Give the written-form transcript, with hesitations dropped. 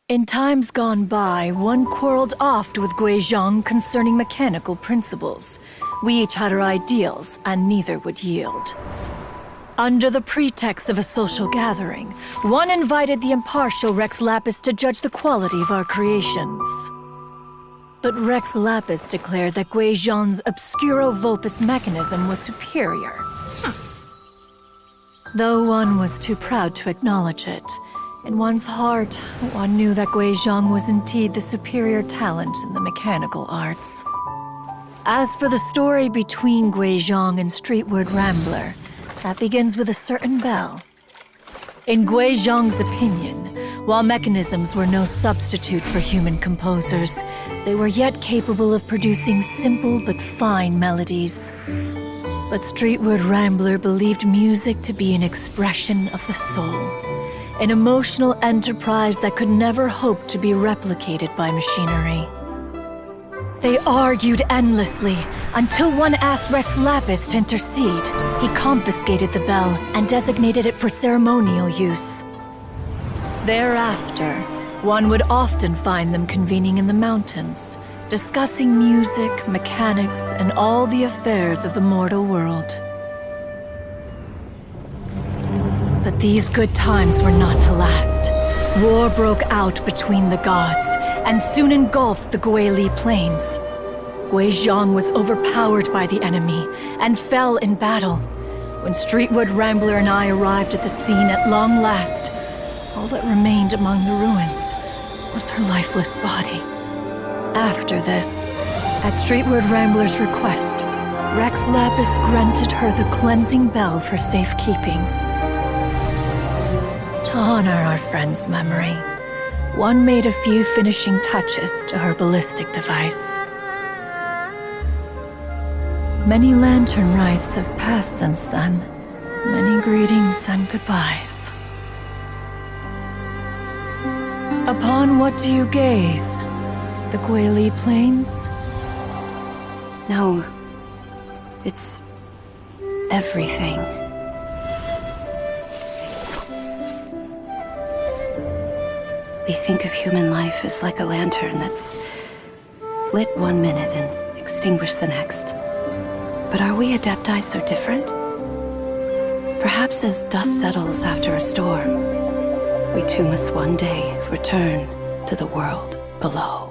In times gone by, one quarreled oft with Guizhong concerning mechanical principles. We each had our ideals, and neither would yield. Under the pretext of a social gathering, one invited the impartial Rex Lapis to judge the quality of our creations. But Rex Lapis declared that Guizhong's obscuro vulpus mechanism was superior. Though one was too proud to acknowledge it, in one's heart, one knew that Guizhong was indeed the superior talent in the mechanical arts. As for the story between Guizhong and Streetward Rambler, that begins with a certain bell. In Guizhong's opinion, while mechanisms were no substitute for human composers, they were yet capable of producing simple but fine melodies. But Streetward Rambler believed music to be an expression of the soul, an emotional enterprise that could never hope to be replicated by machinery. They argued endlessly, until one asked Rex Lapis to intercede. He confiscated the bell and designated it for ceremonial use. Thereafter, one would often find them convening in the mountains, discussing music, mechanics, and all the affairs of the mortal world. But these good times were not to last. War broke out between the gods, and soon engulfed the Guili Plains. Guizhong was overpowered by the enemy, and fell in battle. When Streetwood Rambler and I arrived at the scene at long last, all that remained among the ruins was her lifeless body. After this, at Streetwood Rambler's request, Rex Lapis granted her the cleansing bell for safekeeping. To honor our friend's memory, one made a few finishing touches to her ballistic device. Many lantern rites have passed since then. Many greetings and goodbyes. Upon what do you gaze? The Guili Plains? No. It's everything. We think of human life as like a lantern that's lit one minute and extinguished the next. But are we Adepti so different? Perhaps as dust settles after a storm, we too must one day return to the world below.